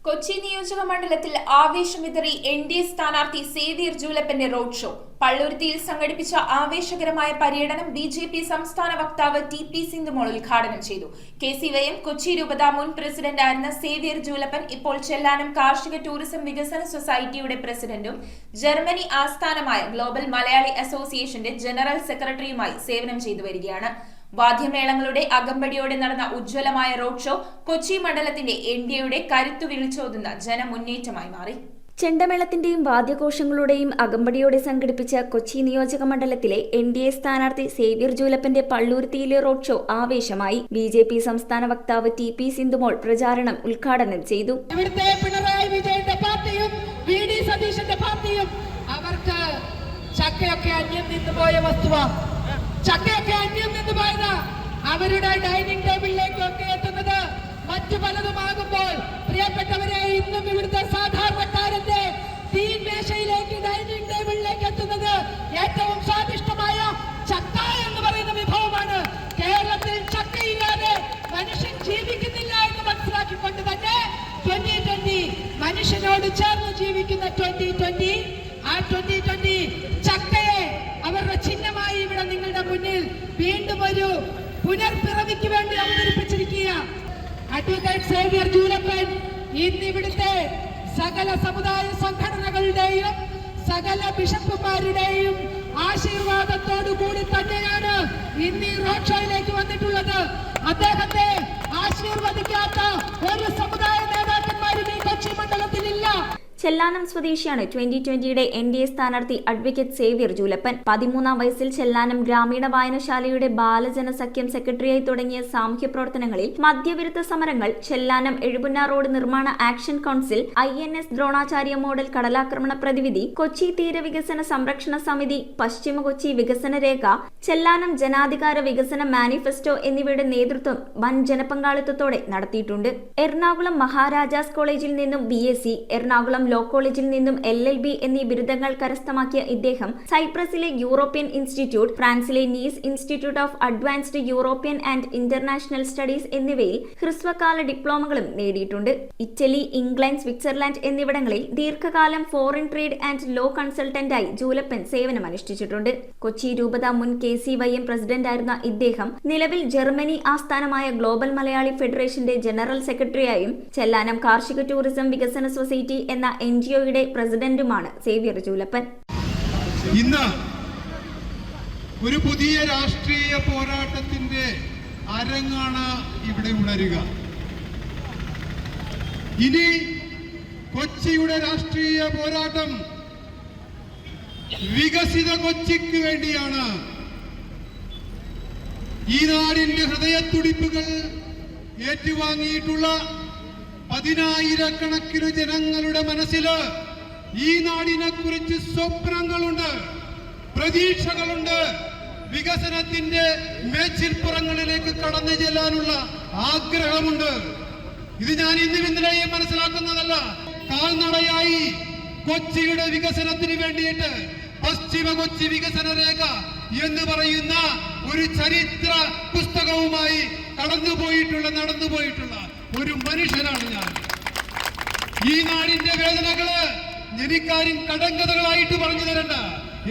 കൊച്ചി നിയോജക മണ്ഡലത്തിൽ ആവേശമിതറി എൻ.ഡി.എ സ്ഥാനാർത്ഥി സേവ്യർ ജൂലപ്പന്റെ റോഡ് ഷോ. പള്ളുരുത്തിയിൽ സംഘടിപ്പിച്ച ആവേശകരമായ പര്യടനം ബി.ജെ.പി സംസ്ഥാന വക്താവ് ടി.പി. സിന്ധുമോൾ ഉദ്ഘാടനം ചെയ്തു. കെ.സി.വൈ.എം കൊച്ചി രൂപത മുൻ പ്രസിഡന്റായിരുന്ന സേവ്യർ ജൂലപ്പൻ ഇപ്പോൾ ചെല്ലാനം കാർഷിക ടൂറിസം വികസന സൊസൈറ്റിയുടെ പ്രസിഡന്റും ജർമ്മനി ആസ്ഥാനമായ ഗ്ലോബൽ മലയാളി അസോസിയേഷന്റെ ജനറൽ സെക്രട്ടറിയുമായി സേവനം ചെയ്തു വരികയാണ്. വാദ്യമേളങ്ങളുടെ അകമ്പടിയോടെ നടന്ന ഉജ്ജ്വലമായ റോഡ് ഷോ കൊച്ചി മണ്ഡലത്തിന്റെ എൻ.ഡി.എയുടെ കരുത്തു വിളിച്ചോതുന്ന ജനമുന്നേറ്റമായി മാറി. ചെണ്ടമേളത്തിന്റെയും വാദ്യഘോഷങ്ങളുടെയും അകമ്പടിയോടെ സംഘടിപ്പിച്ച കൊച്ചി നിയോജക മണ്ഡലത്തിലെ എൻ.ഡി.എ സ്ഥാനാർത്ഥി സേവ്യർ ജൂലപ്പന്റെ പള്ളുരുത്തിയിലെ റോഡ് ഷോ ആവേശമായി. ബി.ജെ.പി സംസ്ഥാന വക്താവ് ടി.പി. സിന്ധുമോൾ പ്രചാരണം ഉദ്ഘാടനം ചെയ്തു. ഇവിടുത്തെ പിണറായി വിജയന്റെ പാർട്ടിയും വി.ഡി. സതീശന്റെ പാർട്ടിയും അവർക്ക് ചക്കയൊക്കെ അന്യം നിന്ന് പോയ വസ്തുവാണ്. ചക്കയൊക്കെ അന്യം നിന്ന് പോയത് അവരുടെ ഡൈനിങ് ടേബിളിലേക്കൊക്കെ എത്തുന്നത് മറ്റു പലതുമാകുമ്പോൾ പ്രിയപ്പെട്ടവരെ ഇന്നും ഇവിടുത്തെ സാധാരണക്കാരന്റെ തീൻമേശയിലേക്ക് ഡൈനിങ് ടേബിളിലേക്ക് എത്തുന്നത് ഏറ്റവും സ്വാദിഷ്ടമായ ചക്ക എന്ന് പറയുന്ന വിഭവമാണ്. കേരളത്തിൽ ചക്കയില്ലാതെ മനുഷ്യൻ ജീവിക്കുന്നില്ല എന്ന് മനസ്സിലാക്കിക്കൊണ്ട് തന്നെ 2020 മനുഷ്യനോട് ചേർന്ന് ജീവിക്കുന്ന 2020 ആ 2020 ചക്കയെ അവരുടെ ചിഹ്നമായി ഇവിടെ നിങ്ങളുടെ മുന്നിൽ വീണ്ടും ഒരു പുനർപിറവിക്ക് വേണ്ടി അവതരിപ്പിച്ചിരിക്കുക. അഡ്വക്കേറ്റ് സേവ്യർ ജൂലപ്പൻ ഇന്ന് ഇവിടുത്തെ സകല സമുദായ സംഘടനകളുടെയും സകല ബിഷപ്പുമാരുടെയും ആശീർവാദത്തോടു കൂടി തന്നെയാണ് ഇന്ന് ഈ റോഡ് ഷോയിലേക്ക് വന്നിട്ടുള്ളത്. അദ്ദേഹത്തെ ആശീർവദിക്കാത്ത ഒരു സമുദായ നേതാക്കന്മാരും ഈ കൊച്ചി മണ്ഡലത്തിലില്ല. ചെല്ലാനം സ്വദേശിയാണ് 2020യുടെ എൻ.ഡി.എ സ്ഥാനാർത്ഥി അഡ്വക്കേറ്റ് സേവ്യർ ജൂലപ്പൻ. 13-ാം വയസ്സിൽ ചെല്ലാനം ഗ്രാമീണ വായനശാലയുടെ ബാലജന സഖ്യം സെക്രട്ടറിയായി തുടങ്ങിയ സാമൂഹ്യ പ്രവർത്തനങ്ങളിൽ മദ്യവിരുദ്ധ സമരങ്ങൾ, ചെല്ലാനം എഴുപുന്ന റോഡ് നിർമ്മാണ action council, INS Dronacharya model കടലാക്രമണ പ്രതിവിധി, കൊച്ചി തീരവികസന സംരക്ഷണ സമിതി, പശ്ചിമ കൊച്ചി വികസന രേഖ, ചെല്ലാനം ജനാധികാര വികസന മാനിഫെസ്റ്റോ എന്നിവയുടെ നേതൃത്വം വൻ ജനപങ്കാളിത്തത്തോടെ നടത്തിയിട്ടുണ്ട്. എറണാകുളം മഹാരാജാസ് കോളേജിൽ നിന്നും BSc, എറണാകുളം ലോ കോളേജിൽ നിന്നും LLB എന്നീ ബിരുദങ്ങൾ കരസ്ഥമാക്കിയ ഇദ്ദേഹം സൈപ്രസിലെ യൂറോപ്യൻ ഇൻസ്റ്റിറ്റ്യൂട്ട്, ഫ്രാൻസിലെ Nice institute of advanced European and international studies എന്നിവയിൽ ഹ്രസ്വകാല ഡിപ്ലോമകളും നേടിയിട്ടുണ്ട്. ഇറ്റലി, ഇംഗ്ലണ്ട്, സ്വിറ്റ്സർലാൻഡ് എന്നിവിടങ്ങളിൽ ദീർഘകാലം ഫോറിൻ ട്രേഡ് ആൻഡ് ലോ കൺസൾട്ടന്റായി ജൂലപ്പൻ സേവനമനുഷ്ഠിച്ചിട്ടുണ്ട്. കൊച്ചി രൂപത മുൻ KCYM പ്രസിഡന്റായിരുന്ന ഇദ്ദേഹം നിലവിൽ ജർമ്മനി ആസ്ഥാനമായ ഗ്ലോബൽ മലയാളി ഫെഡറേഷന്റെ ജനറൽ സെക്രട്ടറിയായും ചെല്ലാനം കാർഷിക ടൂറിസം വികസന സൊസൈറ്റി എന്ന NGOയുടെ പ്രസിഡന്റുമാണ് സേവ്യർ ജൂലപ്പൻ. ഇന്ന് ഒരു പുതിയ രാഷ്ട്രീയ പോരാട്ടത്തിന്റെ അരങ്ങാണ് ഇവിടെ ഉണരുക. ഇനി കൊച്ചിയുടെ രാഷ്ട്രീയ പോരാട്ടം വികസിത കൊച്ചിക്ക് വേണ്ടിയാണ്. ഈ നാടിന്റെ ഹൃദയത്തുടിപ്പുകൾ ഏറ്റുവാങ്ങിയിട്ടുള്ള 10,000-കണക്കിന് ജനങ്ങളുടെ മനസ്സില് ഈ നാടിനെ കുറിച്ച് സ്വപ്നങ്ങളുണ്ട്, പ്രതീക്ഷകളുണ്ട്. വികസനത്തിന്റെ മേച്ചിൽപ്പുറങ്ങളിലേക്ക് കടന്നു ചെല്ലാനുള്ള ആഗ്രഹമുണ്ട്. ഇത് ഞാൻ ഇന്നും ഇന്നലെയും മനസ്സിലാക്കുന്നതല്ല. കാൽനടയായി കൊച്ചിയുടെ വികസനത്തിന് വേണ്ടിയിട്ട് പശ്ചിമ കൊച്ചി വികസന രേഖ എന്ന് പറയുന്ന ഒരു ചരിത്ര പുസ്തകവുമായി നടന്നുപോയിട്ടുള്ള ഒരു മനുഷ്യനാണ് ഞാൻ. ഈ നാടിന്റെ വേദനകള് എനിക്കാരും കടങ്കഥകളായിട്ട് പറഞ്ഞു തരണ്ട,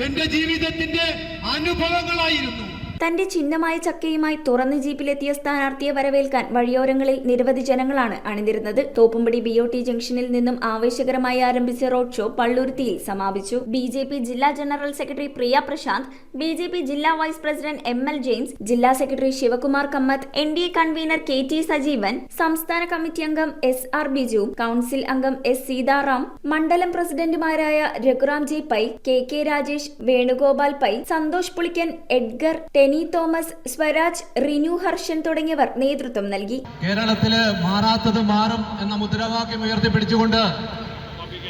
എന്റെ ജീവിതത്തിന്റെ അനുഭവങ്ങളായിരുന്നു. തന്റെ ചിഹ്നമായ ചക്കയുമായി തുറന്ന ജീപ്പിലെത്തിയ സ്ഥാനാർത്ഥിയെ വരവേൽക്കാൻ വഴിയോരങ്ങളിൽ നിരവധി ജനങ്ങളാണ് അണിനിരുന്നത്. തോപ്പുംപടി BOT ജംഗ്ഷനിൽ നിന്നും ആവേശകരമായി ആരംഭിച്ച റോഡ് ഷോ പള്ളുരുത്തിയിൽ സമാപിച്ചു. ബി.ജെ.പി ജില്ലാ general secretary Priya Prashanth, BJP ജില്ലാ വൈസ് പ്രസിഡന്റ് ML ജെയിംസ്, ജില്ലാ സെക്രട്ടറി Sivakumar Kamath, NDA convener KT Sajeevan, സംസ്ഥാന കമ്മിറ്റി അംഗം SR ബിജു, കൗൺസിൽ അംഗം S സീതാറാം, മണ്ഡലം പ്രസിഡന്റുമാരായ Raghuram J Pai, KK Rajesh, Venugopal Pai, Santhosh Pulickan, Edgar, Tenny Thomas, Swaraj, Rinu Harshan തുടങ്ങിയവർ നേതൃത്വം നൽകി. കേരളത്തില് മാറാത്തത് മാറും എന്ന മുദ്രാവാക്യം ഉയർത്തിപ്പിടിച്ചുകൊണ്ട്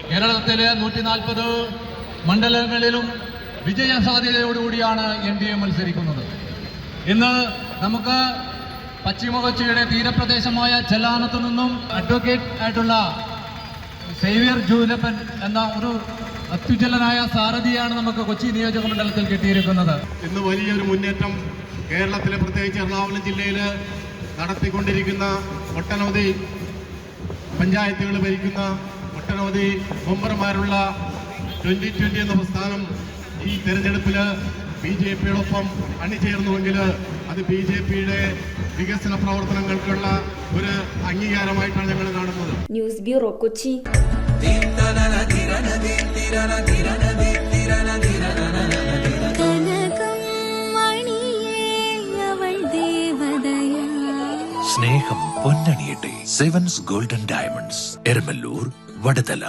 കേരളത്തിലെ 140 മണ്ഡലങ്ങളിലും വിജയ സാധ്യതയോടുകൂടിയാണ് NDA മത്സരിക്കുന്നത്. ഇന്ന് നമുക്ക് പശ്ചിമ കൊച്ചിയുടെ തീരപ്രദേശമായ ചെല്ലാനത്തു നിന്നും അഡ്വക്കേറ്റ് ആയിട്ടുള്ള സേവ്യർ ജൂലപ്പൻ എന്ന ഒരു അത്യുജ്വലനായ സാരഥിയാണ് നമുക്ക് കൊച്ചി നിയോജക മണ്ഡലത്തിൽ കിട്ടിയിരിക്കുന്നത്. ഇന്ന് വലിയൊരു മുന്നേറ്റം കേരളത്തിലെ പ്രത്യേകിച്ച് എറണാകുളം ജില്ലയിൽ നടത്തിക്കൊണ്ടിരിക്കുന്ന ഒട്ടനവധി പഞ്ചായത്തുകൾ ഭരിക്കുന്ന ഒട്ടനവധി മെമ്പർമാരുള്ള 2020 എന്ന പ്രസ്ഥാനം ഈ തെരഞ്ഞെടുപ്പിൽ BJPയോടൊപ്പം അണിചേർന്നുവെങ്കിൽ അത് BJPയുടെ വികസന പ്രവർത്തനങ്ങൾക്കുള്ള ഒരു അംഗീകാരമായിട്ടാണ് ഞങ്ങൾ കാണുന്നത്. News bureau, Kochi. സ്നേഹം പൊന്നണിയട്ടെ. Sevens golden diamonds, Eramalloor, Vadathala.